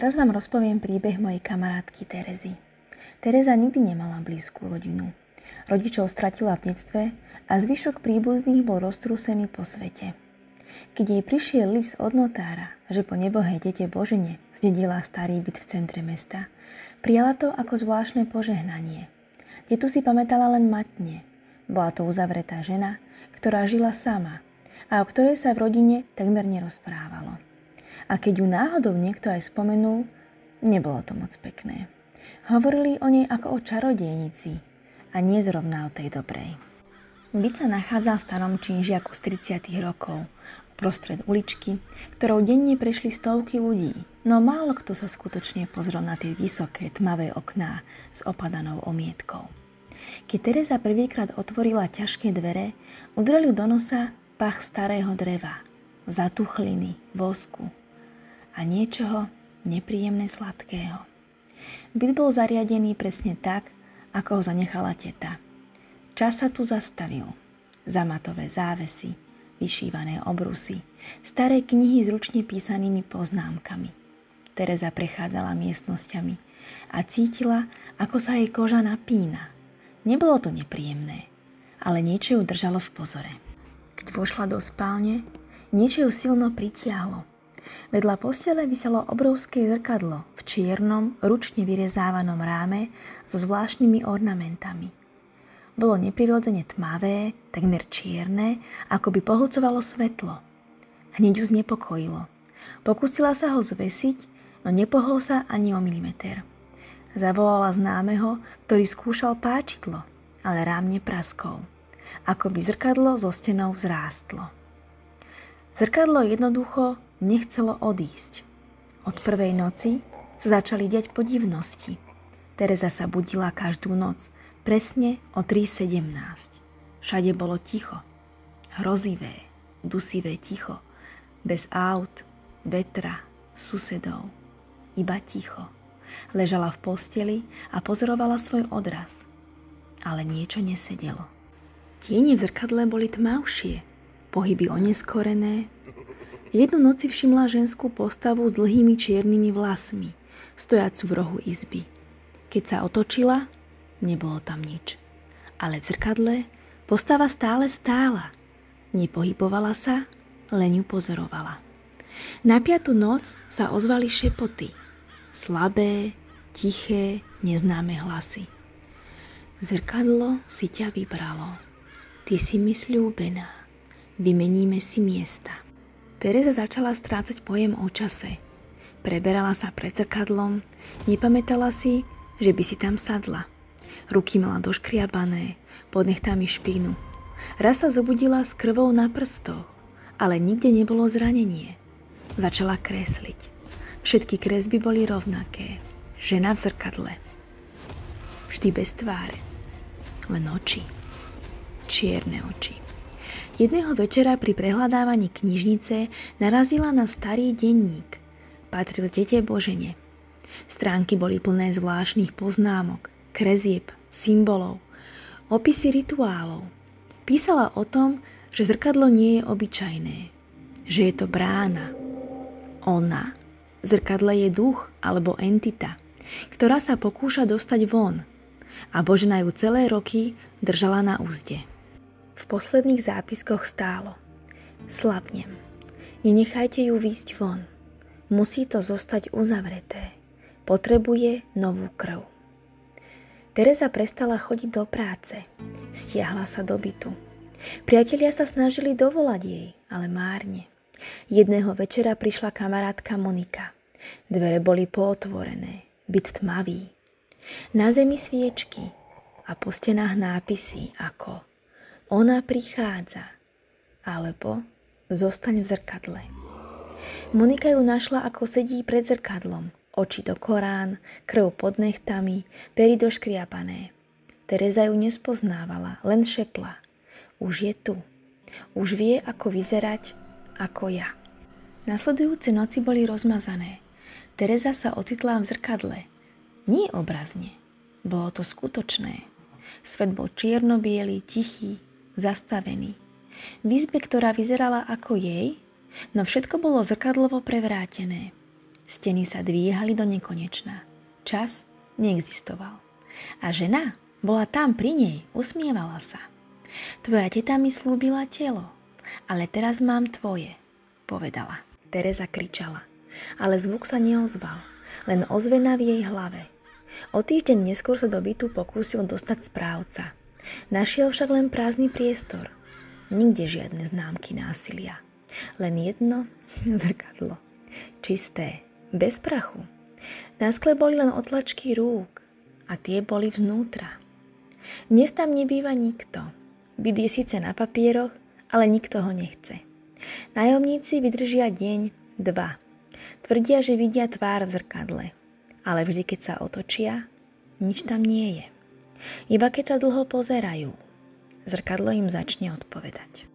Teraz vám rozpoviem príbeh mojej kamarátky Terezy. Tereza nikdy nemala blízku rodinu. Rodičov stratila v detstve a zvyšok príbuzných bol roztrúsený po svete. Keď jej prišiel list od notára, že po nebohej dete Božene zdedila starý byt v centre mesta, prijala to ako zvláštne požehnanie. Detu si pamätala len matne. Bola to uzavretá žena, ktorá žila sama a o ktorej sa v rodine takmer nerozprávalo. A keď ju náhodou niekto aj spomenul, nebolo to moc pekné. Hovorili o nej ako o čarodejnici a nie zrovna o tej dobrej. Byt sa nachádzal v starom činžiaku z 30. rokov, uprostred uličky, ktorou denne prešli stovky ľudí, no málo kto sa skutočne pozrel na tie vysoké, tmavé okná s opadanou omietkou. Keď Tereza prvýkrát otvorila ťažké dvere, udrel ju do nosa pach starého dreva, zatuchliny, vosku a niečoho nepríjemne sladkého. Byt bol zariadený presne tak, ako ho zanechala teta. Čas sa tu zastavil. Zamatové závesy, vyšívané obrusy, staré knihy s ručne písanými poznámkami. Tereza prechádzala miestnosťami a cítila, ako sa jej koža napína. Nebolo to nepríjemné, ale niečo ju držalo v pozore. Keď vošla do spálne, niečo ju silno pritiahlo. Vedľa postele viselo obrovské zrkadlo v čiernom, ručne vyrezávanom ráme so zvláštnymi ornamentami. Bolo neprirodzene tmavé, takmer čierne, ako by pohlcovalo svetlo. Hneď ju znepokojilo. Pokúsila sa ho zvesiť, no nepohol sa ani o milimeter. Zavolala známeho, ktorý skúšal páčidlo, ale rám nepraskol. Ako by zrkadlo zo stenou vzrástlo. Zrkadlo jednoducho nechcelo odísť. Od prvej noci sa začali diať podivnosti. Tereza sa budila každú noc, presne o 3:17. Všade bolo ticho. Hrozivé, dusivé ticho. Bez aut, vetra, susedov. Iba ticho. Ležala v posteli a pozorovala svoj odraz. Ale niečo nesedelo. Tiene v zrkadle boli tmavšie, pohyby oneskorené. Jednu noc si všimla ženskú postavu s dlhými čiernymi vlasmi, stojacu v rohu izby. Keď sa otočila, nebolo tam nič. Ale v zrkadle postava stále stála. Nepohybovala sa, len ju pozorovala. Na 5. noc sa ozvali šepoty. Slabé, tiché, neznáme hlasy. Zrkadlo si ťa vybralo. Ty si mi sľúbená. Vymeníme si miesta. Tereza začala strácať pojem o čase. Preberala sa pred zrkadlom, nepamätala si, že by si tam sadla. Ruky mala doškriabané, pod nechtami špínu. Raz sa zobudila s krvou na prstoch, ale nikde nebolo zranenie. Začala kresliť. Všetky kresby boli rovnaké. Žena v zrkadle. Vždy bez tváre. Len oči. Čierne oči. Jedného večera pri prehľadávaní knižnice narazila na starý denník. Patril tete Božene. Stránky boli plné zvláštnych poznámok, kresieb, symbolov, opisy rituálov. Písala o tom, že zrkadlo nie je obyčajné, že je to brána. Ona, zrkadle je duch alebo entita, ktorá sa pokúša dostať von a Božena ju celé roky držala na úzde. V posledných zápiskoch stálo: slabnem, nenechajte ju výjsť von, musí to zostať uzavreté, potrebuje novú krv. Tereza prestala chodiť do práce, stiahla sa do bytu. Priatelia sa snažili dovolať jej, ale márne. Jedného večera prišla kamarátka Monika. Dvere boli pootvorené, byt tmavý. Na zemi sviečky a po stenách nápisy ako Ona prichádza alebo Zostaň v zrkadle. Monika ju našla, ako sedí pred zrkadlom. Oči do Korán, krv pod nechtami, pery doškriapané. Tereza ju nespoznávala, len šepla. Už je tu. Už vie, ako vyzerať ako ja. Nasledujúce noci boli rozmazané. Tereza sa ocitla v zrkadle. Nie obrazne. Bolo to skutočné. Svet bol čierno-biely, tichý, zastavený. V izbe, ktorá vyzerala ako jej, no všetko bolo zrkadlovo prevrátené. Steny sa dvíhali do nekonečna. Čas neexistoval. A žena bola tam pri nej, usmievala sa. Tvoja teta mi slúbila telo, ale teraz mám tvoje, povedala. Tereza kričala, ale zvuk sa neozval, len ozvena v jej hlave. O týždeň neskôr sa do bytu pokúsil dostať správca. Našiel však len prázdny priestor. Nikde žiadne známky násilia. Len jedno zrkadlo. Čisté, bez prachu. Na skle boli len otlačky rúk a tie boli vnútra. Dnes tam nebýva nikto. Byt je síce na papieroch, ale nikto ho nechce. Nájomníci vydržia deň, 2. Tvrdia, že vidia tvár v zrkadle. Ale vždy, keď sa otočia, nič tam nie je. Iba keď sa dlho pozerajú, zrkadlo im začne odpovedať.